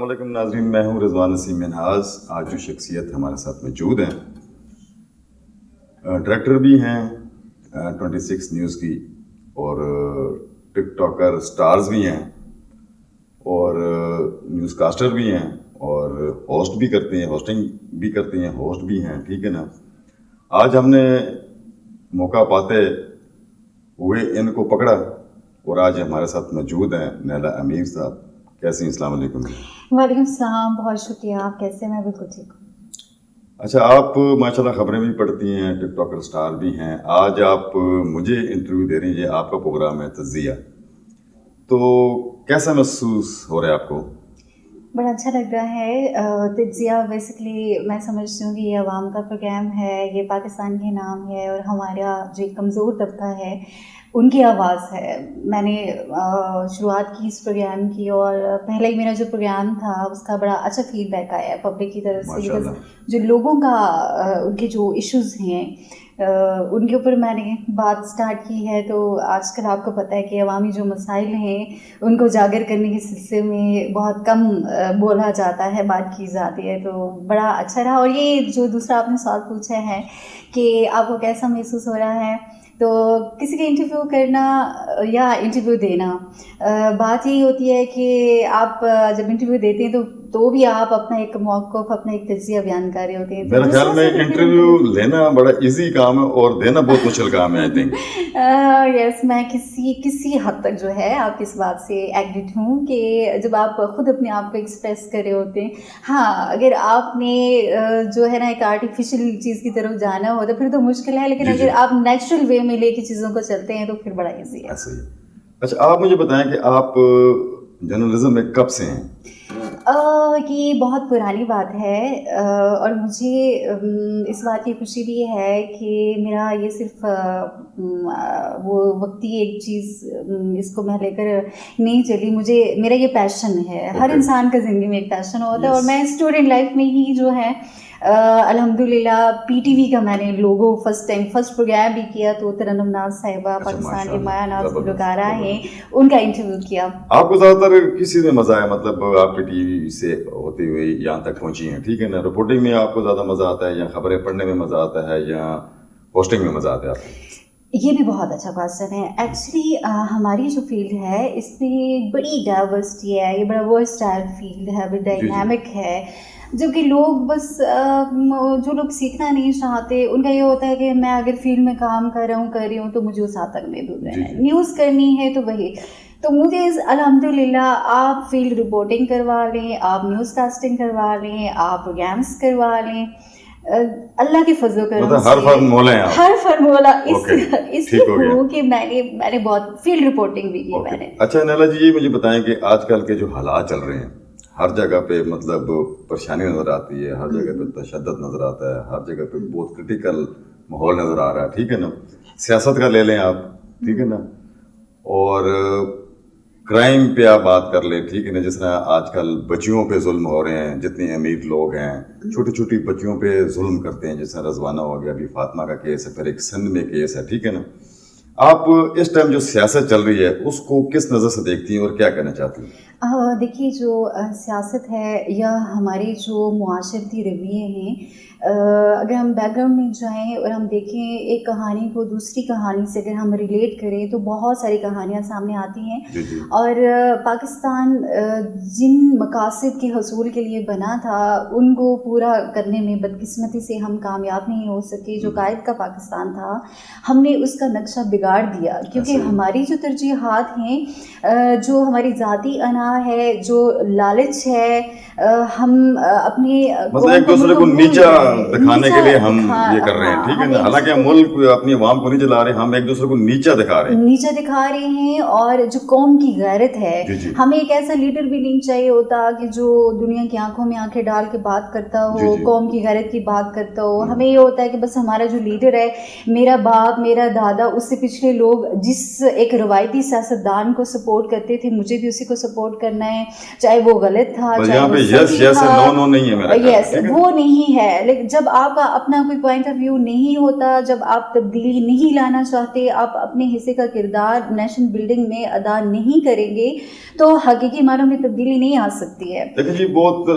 السلام علیکم ناظرین، میں ہوں رضوان نسیم منہاز۔ آج جو شخصیت ہمارے ساتھ موجود ہیں، ڈائریکٹر بھی ہیں 26 نیوز کی، اور ٹک ٹاکر سٹارز بھی ہیں، اور نیوز کاسٹر بھی ہیں، اور ہوسٹ بھی کرتے ہیں، ہوسٹنگ بھی کرتے ہیں، ہوسٹ بھی ہیں، ٹھیک ہے نا۔ آج ہم نے موقع پاتے ہوئے ان کو پکڑا، اور آج ہمارے ساتھ موجود ہیں نیلا امیر صاحب۔ کیسے ہیں؟ السلام علیکم۔ وعلیکم السلام، بہت شکریہ۔ آپ کیسے؟ میں بالکل ٹھیک ہوں۔ اچھا، آپ ماشاءاللہ خبریں بھی پڑھتی ہیں، ٹک ٹاکر سٹار بھی ہیں، آج آپ مجھے انٹرویو دے رہی ہیں، آپ کا پروگرام ہے تجزیہ، تو کیسا محسوس ہو رہا ہے آپ کو؟ بڑا اچھا لگ رہا ہے۔ تجزیہ بیسکلی میں سمجھتی ہوں کہ یہ عوام کا پروگرام ہے، یہ پاکستان کے نام ہے، اور ہمارا جو کمزور طبقہ ہے ان کی آواز ہے۔ میں نے شروعات کی اس پروگرام کی، اور پہلے ہی میرا جو پروگرام تھا اس کا بڑا اچھا فیڈ بیک آیا ہے پبلک کی طرف سے، بیکاز جو لوگوں کا ان کے جو ایشوز ہیں ان کے اوپر میں نے بات سٹارٹ کی ہے۔ تو آج کل آپ کو پتہ ہے کہ عوامی جو مسائل ہیں ان کو اجاگر کرنے کے سلسلے میں بہت کم بولا جاتا ہے، بات کی جاتی ہے، تو بڑا اچھا رہا۔ اور یہ جو دوسرا آپ نے سوال پوچھا ہے کہ آپ کو کیسا محسوس ہو رہا ہے، تو کسی کا انٹرویو کرنا یا انٹرویو دینا، بات یہی ہوتی ہے کہ آپ جب انٹرویو دیتے ہیں تو بھی آپ اپنا ایک موقف، اپنا ایک تجزیہ بیان کر رہے ہوتے ہیں۔ میرے خیال میں انٹرویو لینا بڑا ایزی کام ہے اور دینا بہت مشکل کام ہے، آئی تھنک۔ یس، میں کسی حد تک جو ہے آپ اس بات سے ایگریڈ ہوں کہ جب آپ خود اپنے آپ کو ایکسپریس کر رہے ہوتے ہیں، ہاں اگر آپ نے جو ہے نا ایک آرٹیفیشیل چیز کی طرف جانا ہو تو پھر تو مشکل ہے، لیکن اگر آپ نیچرل وے میں لے کے چیزوں کو چلتے ہیں تو پھر بڑا ایزی ہے۔ اچھا، آپ مجھے بتائیں کہ آپ جرنلزم میں کب سے ہیں؟ یہ بہت پرانی بات ہے، اور مجھے اس بات کی خوشی بھی ہے کہ میرا یہ صرف وہ وقتی ایک چیز اس کو میں لے کر نہیں چلی، میرا یہ پیشن ہے۔ ہر انسان کا زندگی میں ایک پیشن ہوتا ہے، اور میں اسٹوڈنٹ لائف میں ہی جو ہے الحمدللہ پی ٹی وی کا میں نے لوگو فرسٹ پروگرام بھی کیا، تو ترنم ناز صاحبہ پاکستان کے مایا ناز گلوکارہ ہیں، ان کا انٹرویو کیا۔ آپ کو زیادہ تر کسی میں مزہ ہے، مطلب آپ پی ٹی وی سے ہوتے ہوئے یہاں تک پہنچی ہیں، ٹھیک ہے نا، رپورٹنگ میں آپ کو زیادہ مزہ آتا ہے، یا خبریں پڑھنے میں مزہ آتا ہے، یا ہوسٹنگ میں مزہ آتا ہے آپ کو؟ یہ بھی بہت اچھا کویسچن ہے۔ ایکچولی ہماری جو فیلڈ ہے اس میں بڑی ڈائیورسٹی ہے، یہ بڑا ورسٹائل فیلڈ ہے، بڑا ڈائنامک ہے، جبکہ لوگ بس جو لوگ سیکھنا نہیں چاہتے ان کا یہ ہوتا ہے کہ میں اگر فیلڈ میں کام کر رہی ہوں تو مجھے اس حد تک محدود رہنا ہے، نیوز کرنی ہے تو وہی۔ تو مجھے الحمدللہ آپ فیلڈ رپورٹنگ کروا لیں، آپ نیوز کاسٹنگ کروا لیں، آپ پروگرامس کروا لیں، اللہ کے فضل و کرم سے ہر فرمولہ اس لیے ہوں کہ میں نے بہت فیلڈ رپورٹنگ بھی کی میں نے۔ اچھا نیلا جی، یہ مجھے بتائیں کہ آج کل کے جو حالات چل رہے ہیں، ہر جگہ پہ مطلب پریشانی نظر آتی ہے، ہر جگہ پہ تشدد نظر آتا ہے، ہر جگہ پہ بہت کرٹیکل ماحول نظر آ رہا ہے، ٹھیک ہے نا۔ سیاست کا لے لیں آپ، ٹھیک ہے نا، اور کرائم پہ آپ بات کر لیں، ٹھیک ہے نا، جس طرح آج کل بچیوں پہ ظلم ہو رہے ہیں، جتنے امیر لوگ ہیں چھوٹی چھوٹی بچیوں پہ ظلم کرتے ہیں، جس طرح رضوانہ ہو گیا، ابھی فاطمہ کا کیس ہے، پھر ایک سندھ میں کیس ہے، ٹھیک ہے نا۔ آپ اس ٹائم جو سیاست چل رہی ہے اس کو کس نظر سے دیکھتی ہیں اور کیا کہنا چاہتی ہیں؟ دیکھیے، جو سیاست ہے یا ہمارے جو معاشرتی رویے ہیں، اگر ہم بیک گراؤنڈ میں جائیں اور ہم دیکھیں ایک کہانی کو دوسری کہانی سے اگر ہم ریلیٹ کریں تو بہت ساری کہانیاں سامنے آتی ہیں، اور پاکستان جن مقاصد کے حصول کے لیے بنا تھا ان کو پورا کرنے میں بدقسمتی سے ہم کامیاب نہیں ہو سکے۔ جو قائد کا پاکستان تھا ہم نے اس کا نقشہ بگاڑ دیا، کیونکہ ہماری جو ترجیحات ہیں، جو ہماری ذاتی انا ہے، جو لالچ ہے، ہم اپنے ایک دوسرے کو نیچا دکھانے کے لیے ہم یہ کر رہے ہیں، ٹھیک ہے نا، حالانکہ ہم ملک اپنی عوام کو نیچے لا رہے ہیں، ہم ایک دوسرے کو نیچا دکھا رہے ہیں۔ اور جو قوم کی غیرت ہے، ہمیں ایک ایسا لیڈر بھی نہیں چاہیے ہوتا کہ جو دنیا کی آنکھوں میں آنکھیں ڈال کے بات کرتا ہو، قوم کی غیرت کی بات کرتا ہو۔ ہمیں یہ ہوتا ہے کہ بس ہمارا جو لیڈر ہے، میرا باپ، میرا دادا اس سے پچھلے لوگ جس ایک روایتی سیاستدان کو سپورٹ کرتے تھے مجھے بھی اسی کو سپورٹ کرنا ہے, چاہے وہ غلط تھا چاہے وہ صحیح تھا. نو نہیں ہے میرا. یس, وہ نہیں ہے. لیکن جب آپ کا اپنا کوئی پوائنٹ آف ویو نہیں ہوتا, جب آپ تبدیلی نہیں لانا چاہتے, آپ اپنے حصے کا کردار نیشن بلڈنگ میں ادا نہیں کریں گے تو حقیقی معنوں میں تبدیلی نہیں آ سکتی ہے. دیکھیں جی, بہت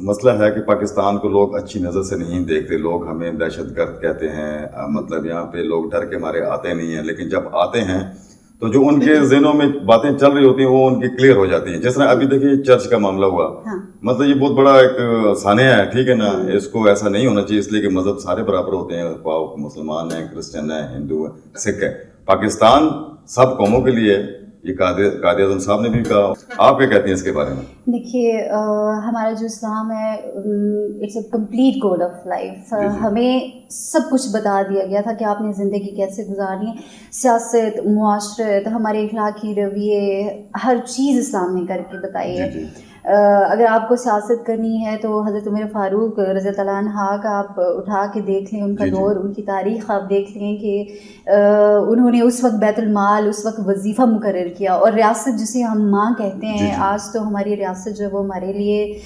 مسئلہ ہے کہ پاکستان کو لوگ اچھی نظر سے نہیں دیکھتے. لوگ ہمیں دہشت گرد کہتے ہیں, مطلب یہاں پہ لوگ ڈر کے مارے آتے نہیں ہیں, لیکن جب آتے ہیں تو جو ان کے ذہنوں میں باتیں چل رہی ہوتی ہیں وہ ان کی کلیئر ہو جاتی ہیں. جس طرح ابھی دیکھیے چرچ کا معاملہ ہوا, مطلب یہ بہت بڑا ایک سانحہ ہے, ٹھیک ہے نا. اس کو ایسا نہیں ہونا چاہیے, اس لیے کہ مذہب سارے برابر ہوتے ہیں, مسلمان ہیں, کرسچن ہیں, ہندو ہیں, سکھ ہیں. پاکستان سب قوموں کے لیے, یہ قائد اعظم صاحب نے بھی کہا. آپ کیا کہتی ہیں اس کے بارے میں؟ دیکھیے, ہمارا جو اسلام ہے it's a complete code of life. ہمیں سب کچھ بتا دیا گیا تھا کہ آپ نے زندگی کیسے گزارنی ہے. سیاست, معاشرت, ہمارے اخلاقی رویے, ہر چیز اسلام نے کر کے بتائی ہے. اگر آپ کو سیاست کرنی ہے تو حضرت عمر فاروق رضی اللہ عنہ کا آپ اٹھا کے دیکھ لیں, ان کا دور, ان کی تاریخ آپ دیکھ لیں کہ انہوں نے اس وقت بیت المال, اس وقت وظیفہ مقرر کیا. اور ریاست جسے ہم ماں کہتے ہیں, آج تو ہماری ریاست جو وہ ہمارے لیے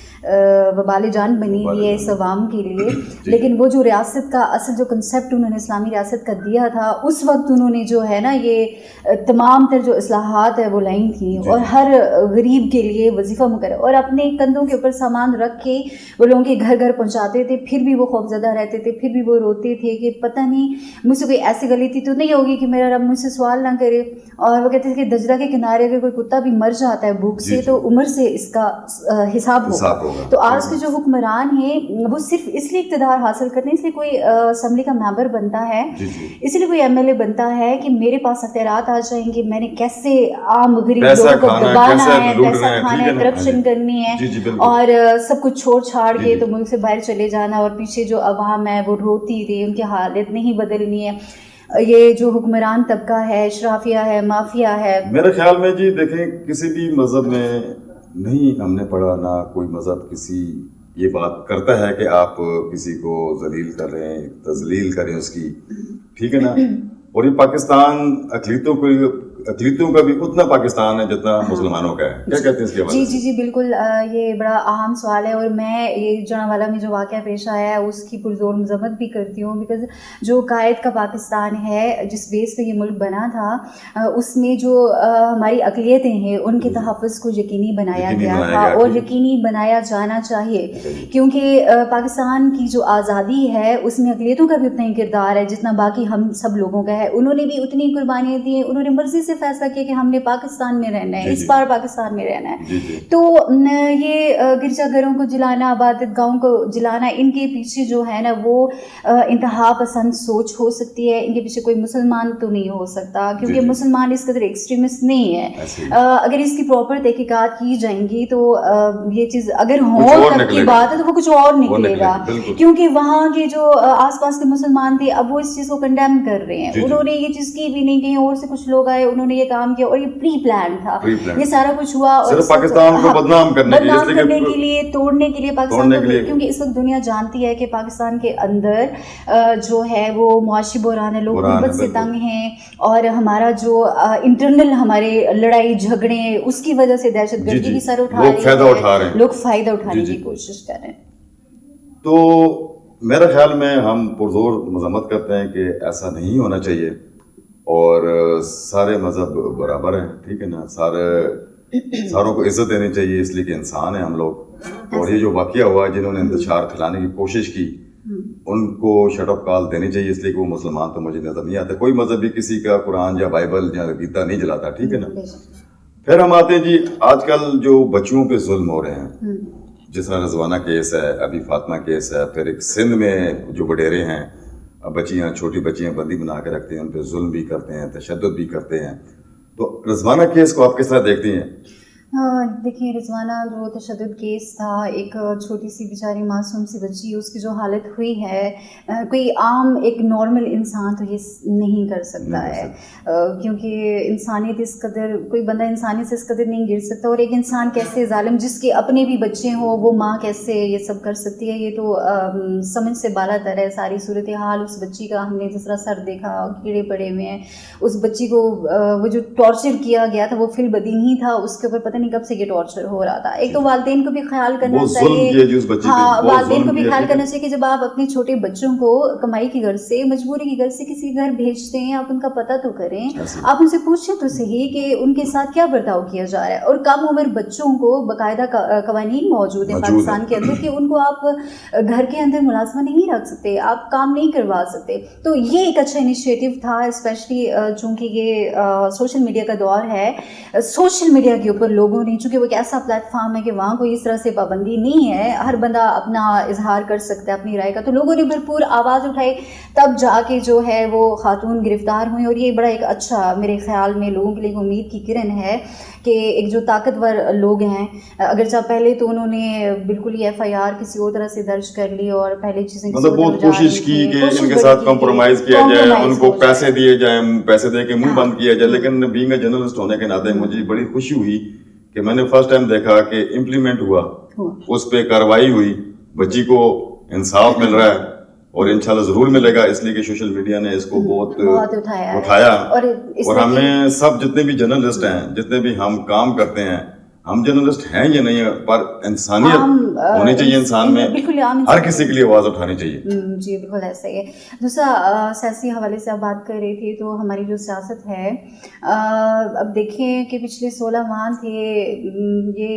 وبال جان بنی ہوئی ہے اس عوام کے لیے. لیکن وہ جو ریاست کا اصل جو کنسیپٹ انہوں نے اسلامی ریاست کا دیا تھا, اس وقت انہوں نے جو ہے نا یہ تمام تر جو اصلاحات ہے وہ لائیں تھیں, اور ہر غریب کے لیے وظیفہ مقرر, اور اپنے کندھوں کے اوپر سامان رکھ کے وہ لوگوں کے گھر گھر پہنچاتے تھے. پھر بھی وہ خوفزدہ رہتے تھے, پھر بھی وہ روتے تھے کہ پتہ نہیں مجھ سے کوئی ایسی غلطی تو نہیں ہوگی کہ میرا رب مجھ سے سوال نہ کرے. اور وہ کہتے تھے کہ دجلہ کے کنارے اگر کوئی کتا بھی مر جاتا ہے بھوک سے تو عمر سے اس کا حساب ہوگا. تو آج کے جو حکمران ہیں وہ صرف اس لیے اقتدار حاصل کرتے ہیں, اس لیے کوئی اسمبلی کا ممبر بنتا ہے, اس لیے کوئی ایم ایل اے بنتا ہے کہ میرے پاس اختیارات آ جائیں گے, میں نے کیسے عام غریب لوگوں کو دبانا ہے, پیسہ کھانا ہے, کرپشن کرنی ہے, اور سب کچھ چھوڑ چھاڑ کے تو ملک سے باہر چلے جانا, اور پیچھے جو عوام ہے وہ روتی رہی, ان کی حالت نہیں بدلنی ہے. یہ جو حکمران طبقہ ہے, اشرافیہ ہے, مافیا ہے. میرے خیال میں جی دیکھیں, کسی بھی مذہب میں نہیں ہم نے پڑھا, نہ کوئی مذہب کسی یہ بات کرتا ہے کہ آپ کسی کو ذلیل کریں, تذلیل کریں اس کی, ٹھیک ہے نا. اور یہ پاکستان اقلیتوں کا بھی اتنا پاکستان ہے جتنا مسلمانوں کا ہے. کیا کہتے ہیں اس کے بارے میں؟ جی بالکل, یہ بڑا اہم سوال ہے, اور میں یہ جناوالا میں جو واقعہ پیش آیا ہے اس کی پرزور مذمت بھی کرتی ہوں. بیکاز جو قائد کا پاکستان ہے, جس بیس پہ یہ ملک بنا تھا, اس میں جو ہماری اقلیتیں ہیں ان کے تحفظ کو یقینی بنایا گیا تھا, اور یقینی بنایا جانا چاہیے, کیونکہ پاکستان کی جو آزادی ہے اس میں اقلیتوں کا بھی اتنا ہی کردار ہے جتنا باقی ہم سب لوگوں کا ہے. انہوں نے بھی اتنی قربانیاں دی ہیں, انہوں نے مرضی سے فیصلہ کیا کہ ہم نے پاکستان میں رہنا ہے, اس بار پاکستان میں رہنا ہے. تو یہ گرجا گھروں کو جلانا, عبادت گاہوں کو جلانا, ان کے پیچھے جو ہے نا وہ انتہا پسند سوچ ہو سکتی ہے. ان کے پیچھے کوئی مسلمان تو نہیں ہو سکتا, کیونکہ مسلمان اس قدر ایکسٹریمسٹ نہیں ہے. اگر اس کی پراپر تحقیقات کی جائیں گی تو یہ چیز اگر ہو تک کی بات ہے تو وہ کچھ اور نکلے گا, کیونکہ وہاں کے جو آس پاس کے مسلمان تھے اب وہ اس چیز کو کنڈیم کر رہے ہیں. انہوں نے یہ چیز کی بھی نہیں, کہیں اور سے کچھ لوگ آئے, انہوں نے یہ کام کیا, اور یہ پری پلان تھا, یہ سارا کچھ ہوا, اور پاکستان کو بدنام کرنے کے لیے, توڑنے کے لیے پاکستان کو, کیونکہ اس وقت دنیا جانتی ہے کہ پاکستان کے اندر جو ہے وہ معاشی بحران ہے, لوگ غربت سے تنگ ہیں, اور ہمارا جو انٹرنل ہمارے لڑائی جھگڑے اس کی وجہ سے دہشت گردی کی سر اٹھا رہے ہیں, لوگ فائدہ اٹھانے کی کوشش کر رہے ہیں. تو میرے خیال میں ہم پرزور مذمت کرتے ہیں کہ ایسا نہیں ہونا چاہیے, اور سارے مذہب برابر ہیں, ٹھیک ہے نا. ساروں کو عزت دینی چاہیے, اس لیے کہ انسان ہیں ہم لوگ. اور یہ جو واقعہ ہوا, جنہوں نے انتشار پھیلانے کی کوشش کی, ان کو شٹ آف کال دینی چاہیے, اس لیے کہ وہ مسلمان تو مجھے نظر نہیں آتے. کوئی مذہب بھی کسی کا قرآن یا بائبل یا گیتا نہیں جلاتا, ٹھیک ہے نا. پھر ہم آتے ہیں جی, آج کل جو بچیوں پہ ظلم ہو رہے ہیں, جس طرح رضوانہ کیس ہے, ابھی فاطمہ کیس ہے, پھر ایک سندھ میں جو وڈیرے ہیں, بچیاں, چھوٹی بچیاں بندی بنا کے رکھتے ہیں, ان پہ ظلم بھی کرتے ہیں, تشدد بھی کرتے ہیں. تو رضوانہ کیس کو آپ کس طرح دیکھتی ہیں؟ देखिए रिज़वाना, जो तशद्दुद केस था, एक छोटी सी बेचारी मासूम सी बच्ची, उसकी जो हालत हुई है, कोई आम एक नॉर्मल इंसान तो ये नहीं कर सकता है, क्योंकि इंसानियत इस कदर, कोई बंदा इंसानियत से इस कदर नहीं गिर सकता। और एक इंसान कैसे जालिम, जिसके अपने भी बच्चे हों, वो माँ कैसे ये सब कर सकती है, ये तो समझ से बालातर है। सारी सूरत हाल उस बच्ची का, हमने जिस तरह सर देखा, कीड़े पड़े हुए हैं, उस बच्ची को वो जो टॉर्चर किया गया था, वो फिल बदीन ही था, उसके ऊपर पता नहीं कब से ये टॉर्चर हो रहा था। एक तो वालिदैन को भी ख्याल करना चाहिए, हाँ वालिदैन को भी ख्याल करना चाहिए कि जब आप अपने छोटे बच्चों को कमाई की गर्ज से, मजबूरी की गर्ज से किसी घर भेजते हैं, आप उनका पता तो करें, आप उनसे पूछें तो सही कि उनके साथ क्या बर्ताव किया जा रहा है। और कम उम्र बच्चों को बाकायदा कवानीन मौजूद है पाकिस्तान के अंदर कि उनको आप घर के अंदर मुलाजमा नहीं रख सकते, आप काम नहीं करवा सकते। तो ये एक अच्छा इनिशिएटिव था, स्पेशली चूँकि ये सोशल मीडिया का दौर है। सोशल मीडिया के ऊपर लोगों ने, चूँकि वो एक ऐसा प्लेटफॉर्म है कि वहाँ कोई इस तरह से पाबंदी नहीं है, हर बंदा अपना इजहार कर सकता है अपनी राय का, तो लोगों ने भरपूर आवाज़ उठाई, तब जाके जो है वो खातून गिरफ्तार हुई। और ये बड़ा एक अच्छा, मेरे ख्याल में लोगों के लिए उम्मीद की किरण है कि एक जो ताकतवर लोग हैं, अगरचे पहले तो उन्होंने बिल्कुल ही FIR किसी और तरह से दर्ज कर ली और पहले चीज़ें मतलब बहुत कोशिश की कि इनके साथ कॉम्प्रोमाइज़ किया जाए, उनको पैसे दिए जाए, पैसे दे के मुंह बंद किया जाए। लेकिन बीइंग अ जर्नलिस्ट होने के नाते मुझे बड़ी खुशी हुई कि मैंने फर्स्ट टाइम देखा कि इम्प्लीमेंट हुआ, उस पर कार्रवाई हुई, बच्ची को इंसाफ मिल रहा है और इंशाल्लाह जरूर मिलेगा, इसलिए कि सोशल मीडिया ने इसको बहुत उठाया। और हमें सब जितने भी जर्नलिस्ट हैं, जितने भी हम काम करते हैं, हम जर्नलिस्ट हैं या नहीं है, पर इंसानियत होनी चाहिए इंसान में, हर किसी के लिए आवाज़ उठानी चाहिए। जी बिल्कुल ऐसा ही है। दूसरा, सियासी हवाले से आप बात कर रही थी, तो हमारी जो सियासत है, अब देखें कि पिछले 16 माह थे, ये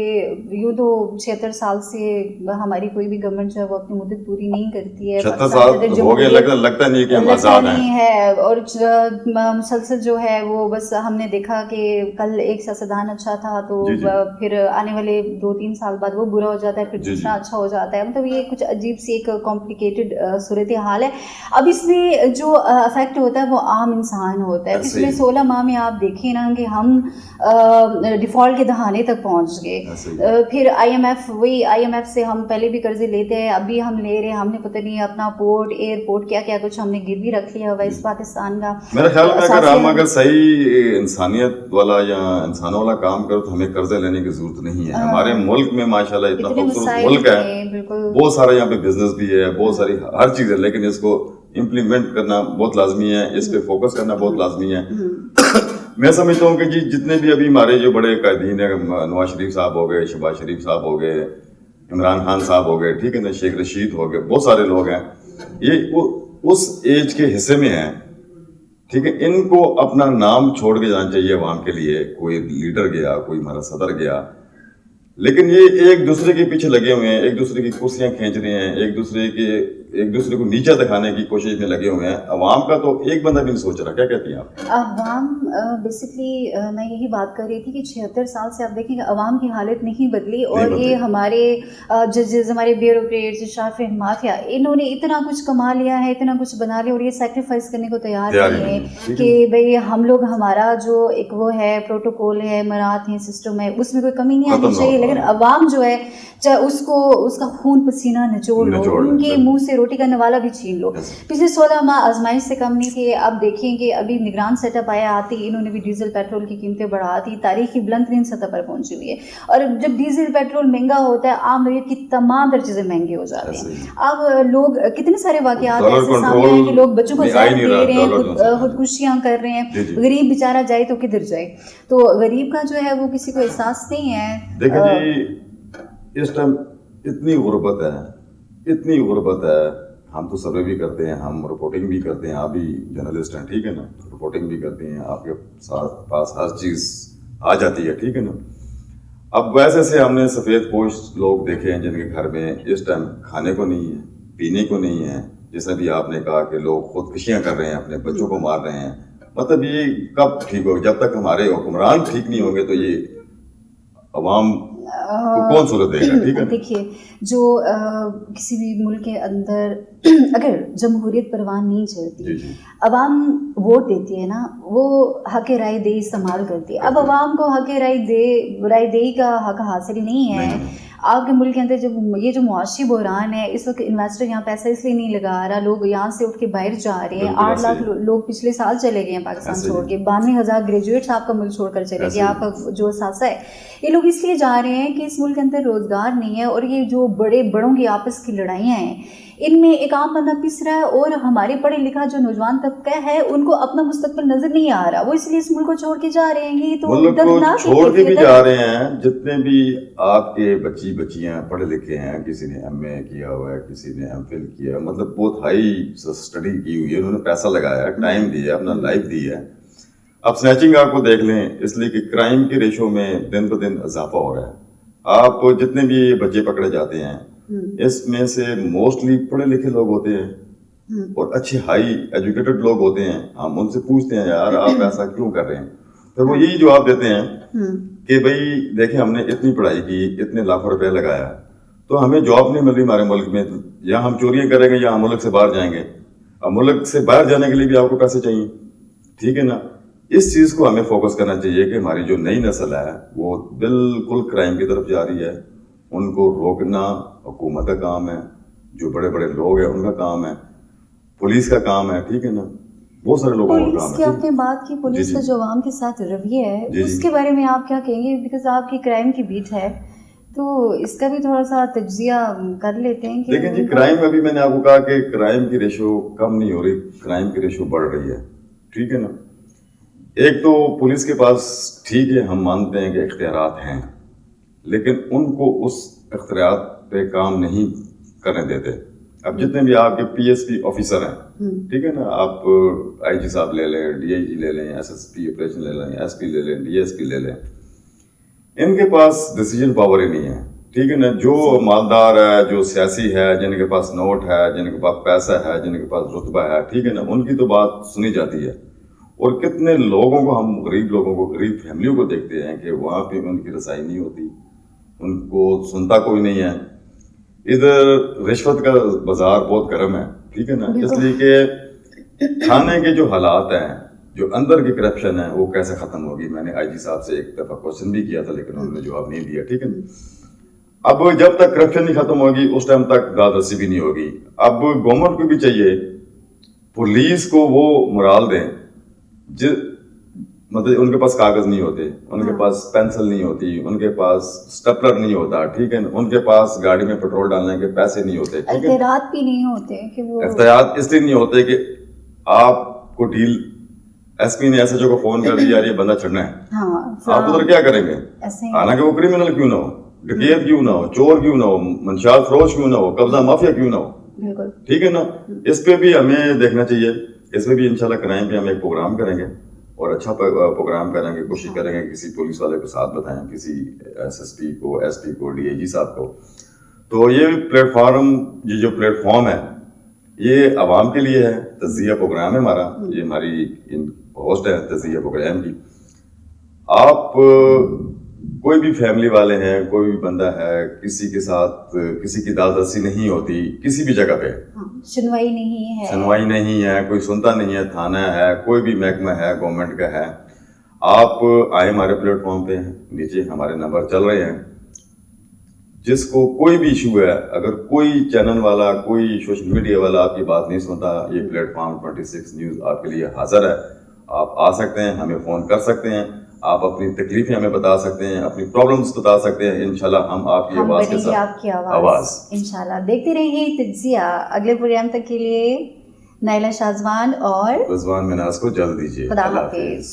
यूँ तो 76 साल से हमारी कोई भी गवर्नमेंट जो है वो अपनी मुद्दत पूरी नहीं करती है। 76 साल हो गए, लगता नहीं कि हम आज़ाद हैं। और मुसलसल जो है वो बस हमने देखा कि कल एक सियासतदान अच्छा था तो फिर आने वाले 2-3 साल बाद वो बुरा हो जाता है, फिर दूसरा अच्छा हो जाता है। मतलब ये कुछ अजीब सी एक कॉम्प्लिकेटेड सूरत हाल है। अब इसमें जो अफेक्ट होता है वो आम इंसान होता है। पिछले 16 माह में आप देखें ना कि हम डिफ़ॉल्ट के दहाने तक पहुंच गए। फिर IMF से हम पहले भी कर्जे लेते हैं, अभी हम ले रहे हैं, हमने पता नहीं अपना पोर्ट, एयरपोर्ट, क्या क्या कुछ हमने गिरवी रख लिया हुआ इस पाकिस्तान का। मेरे ख्याल में अगर सही इंसानियत वाला या इंसानों वाला काम करो तो हमें कर्जे लेने की जरूरत नहीं है। हमारे मुल्क में माशाल्लाह इतना खूबसूरत मुल्क है, बहुत सारा यहाँ पे बिजनेस भी है, बहुत सारी हर चीज़ है, लेकिन इसको इम्प्लीमेंट करना बहुत लाजमी है, इस पे फोकस करना बहुत लाजमी है। मैं समझता हूँ कि जी जितने भी अभी हमारे जो बड़े कायदीन है, नवाज शरीफ साहब हो गए, शहबाज शरीफ साहब हो गए, इमरान खान साहब हो गए, ठीक है ना, शेख रशीद हो गए, बहुत सारे लोग हैं, ये उस एज के हिस्से में हैं, ठीक है। इनको अपना नाम छोड़ के जाना चाहिए अवाम के लिए। कोई लीडर गया, कोई हमारा सदर गया, लेकिन ये एक दूसरे के पीछे लगे हुए हैं, एक दूसरे की कुर्सियां खींच रहे हैं, एक दूसरे को नीचा दिखाने की कोशिश में लगे हुए हैं। अवाम का तो एक बंदा भी नहीं सोच रहा। क्या कहती हैं आप? अवाम बेसिकली मैं यही बात कर रही थी कि 76 साल से आप देखेंगे अवाम की हालत नहीं बदली। और ये हमारे जजेस, हमारे ब्यूरोक्रेट्स, शाफे माफिया, इन्होंने इतना कुछ कमा लिया है, इतना कुछ बना लिया, और ये सेक्रीफाइस करने को तैयार नहीं है कि भाई हम लोग, हमारा जो एक वो है प्रोटोकॉल है, मरात है, सिस्टम है, उसमें कोई कमी नहीं आनी चाहिए। लेकिन अवाम जो है, चाहे उसका खून पसीना निचोड़ लो, उनके मुंह से रोटी का नवाला भी छीन लो। पिछले 16 माह आजमाइश से कम नहीं थे। अब देखें कि अभी निगरान सेटअप आया, आती इन्होंने भी डीजल पेट्रोल की कीमतें बढ़ा दी, तारीखी बुलंद तरीन सतह पर पहुंची हुई है। और जब डीजल पेट्रोल महंगा होता है, आम लोगों की तमाम तर चीज़ें महंगी हो जाती हैं। अब लोग, कितने सारे वाकयात ऐसे सामने आए कि लोग बच्चों को जहर दे रहे हैं, खुदकुशियाँ कर रहे हैं। गरीब बेचारा जाए तो किधर जाए? तो गरीब का जो है वो किसी को एहसास नहीं है। देखिए जी, इस टाइम इतनी गुर्बत है। हम तो सर्वे भी करते हैं, हम रिपोर्टिंग भी करते हैं, आप भी जर्नलिस्ट हैं, ठीक है ना, रिपोर्टिंग भी करते हैं, आपके पास हर चीज़ आ जाती है, ठीक है ना। अब वैसे से हमने सफ़ेद पोश लोग देखे हैं जिनके घर में इस टाइम खाने को नहीं है, पीने को नहीं है। जैसे भी आपने कहा कि लोग खुदकुशियाँ कर रहे हैं, अपने बच्चों को मार रहे हैं। मतलब ये कब ठीक होगा? जब तक हमारे हुक्मरान ठीक नहीं होंगे तो ये अवाम तो कौन सूरत देगा, ठीक है। देखिए जो किसी भी मुल्क के अंदर अगर जमहूरियत परवान नहीं चलती, जी जी अवाम वोट देती है ना, वो हक राय दे इस्तेमाल करती है। अब अवाम को हक राय दे का हक हासिल नहीं है। आपके मुल्क के अंदर जब ये जो मुआशी बहरान है, इस वक्त इन्वेस्टर यहाँ पैसा इसलिए नहीं लगा रहा, लोग यहाँ से उठ के बाहर जा रहे हैं। 8 लाख लोग पिछले साल चले गए हैं पाकिस्तान छोड़ के, 92,000 ग्रेजुएट्स आपका मुल्क छोड़कर चले गए। आपका जो असासा है, ये लोग इसलिए जा रहे हैं कि इस मुल्क के अंदर रोजगार नहीं है, और ये जो बड़ों की आपस की लड़ाइयाँ हैं, इनमें एक आम बंदा पिस रहा है, और हमारे पढ़े लिखा जो नौजवान तबका है उनको अपना मुस्तकबिल नजर नहीं आ रहा, वो इसलिए इस मुल्क को छोड़ के जा रहे हैं। ये तो मुल्क छोड़ के भी जा रहे हैं। जितने भी आपके बच्चियां पढ़े लिखे हैं, किसी ने MA किया हुआ है, किसी ने MPhil किया है, मतलब बहुत हाई स्टडी की हुई है, उन्होंने पैसा लगाया, टाइम दिया, अपना लाइफ दी है। अब स्नैचिंग आपको देख लें, इसलिए कि क्राइम के रेशो में दिन ब दिन इजाफा हो रहा है। आप जितने भी बच्चे पकड़े जाते हैं, इसमें से मोस्टली पढ़े लिखे लोग होते हैं और अच्छे हाई एजुकेटेड लोग होते हैं। हम उनसे पूछते हैं, यार आप ऐसा क्यों कर रहे हैं, तो वो यही जवाब देते हैं कि भाई देखिए हमने इतनी पढ़ाई की, इतने लाखों रुपए लगाया, तो हमें जॉब नहीं मिल रही हमारे मुल्क में, या हम चोरियां करेंगे या हम मुल्क से बाहर जाएंगे। अब मुल्क से बाहर जाने के लिए भी आपको पैसे चाहिए, ठीक है ना। इस चीज को हमें फोकस करना चाहिए कि हमारी जो नई नस्ल है वो बिल्कुल क्राइम की तरफ जा रही है, उनको रोकना हुकूमत का काम है, जो बड़े बड़े लोग हैं उनका काम है, पुलिस का काम है, ठीक है ना, बहुत सारे लोगों का काम है। पुलिस की आपने बात की, पुलिस का जो आवाम के साथ रवैया है उसके बारे में आप क्या कहेंगे? बिकॉज आपकी क्राइम की बीट है, तो इसका भी थोड़ा सा तज्जिया कर लेते हैं कि देखिए जी, क्राइम अभी मैंने आपको कहा कि क्राइम की रेशो कम नहीं हो रही, क्राइम की रेशो बढ़ रही है, ठीक है ना। एक तो पुलिस के पास, ठीक है हम मानते हैं कि इख्तियारात हैं, लेकिन उनको उस इख्तियारात पे काम नहीं करने देते। अब जितने भी आपके PSP ऑफिसर हैं, ठीक है ना, आप IG साहब ले लें, DIG ले लें, SSP ऑपरेशन ले लें, SP ले लें, DSP ले लें, इनके पास डिसीजन पावर ही नहीं है, ठीक है ना। जो मालदार है, जो सियासी है, जिनके पास नोट है, जिनके पास पैसा है, जिनके पास रुतबा है, ठीक है ना, उनकी तो बात सुनी जाती है। और कितने लोगों को, हम गरीब लोगों को, गरीब फैमिलियों को देखते हैं कि वहाँ पे उनकी रसाई नहीं होती, उनको सुनता कोई नहीं है। इधर रिश्वत का बाजार बहुत गर्म है, ठीक है ना, इसलिए कि थाने के जो हालात हैं, जो अंदर की करप्शन है, वो कैसे खत्म होगी। मैंने IG साहब से एक दफा क्वेश्चन भी किया था, लेकिन उन्होंने जवाब नहीं दिया, ठीक है। अब जब तक करप्शन नहीं खत्म होगी उस टाइम तक दादरसी भी नहीं होगी। अब गवर्नमेंट को भी चाहिए पुलिस को वो मोराल दें, मतलब उनके पास कागज नहीं होते, उनके पास पेंसिल नहीं होती, उनके पास स्टेपलर नहीं होता, ठीक है ना, उनके पास गाड़ी में पेट्रोल डालने के पैसे नहीं होते, एहतियात भी नहीं होते कि वो एहतियात इसलिए नहीं होते कि आपको डील SP ने SHO को फोन कर दिया, यार ये बंदा छड़ना है, आप उधर क्या करेंगे। हालांकि वो क्रिमिनल क्यों ना हो, डकैत क्यों ना हो, चोर क्यों ना हो, मंशात फरोश क्यों ना हो, कब्जा माफिया क्यों ना हो, ठीक है ना। इस पे भी हमें देखना चाहिए, इसमें भी इंशाल्लाह क्राइम पे हम एक प्रोग्राम करेंगे और अच्छा प्रोग्राम करेंगे, कोशिश करेंगे किसी पुलिस वाले को साथ बताएं, किसी SSP को, SP को, DIG साहब को। तो ये प्लेटफॉर्म, ये जो प्लेटफॉर्म है ये आवाम के लिए है, तज़किया प्रोग्राम है हमारा, ये हमारी होस्ट है तज़किया प्रोग्राम की। आप कोई भी फैमिली वाले हैं, कोई भी बंदा है, किसी के साथ किसी की दादरसी नहीं होती, किसी भी जगह पे सुनवाई नहीं है, कोई सुनता नहीं है, थाना है, कोई भी महकमा है गवर्नमेंट का है, आप आए हमारे प्लेटफॉर्म पे, नीचे हमारे नंबर चल रहे हैं। जिसको कोई भी इशू है, अगर कोई चैनल वाला, कोई सोशल मीडिया वाला आपकी बात नहीं सुनता, ये प्लेटफॉर्म 26 न्यूज़ आपके लिए हाजिर है। आप आ सकते हैं, हमें फ़ोन कर सकते हैं, आप अपनी तकलीफें हमें बता सकते हैं, अपनी प्रॉब्लम्स बता सकते हैं। इंशाल्लाह हम आपकी आवाज़ के साथ, आपकी आवाज़ इंशाल्लाह देखते रहिए तज्जिया। अगले प्रोग्राम तक के लिए नाइला शाज़वान और रिजवान मिनाज को जल्द दीजिए। खुदा हाफिज़।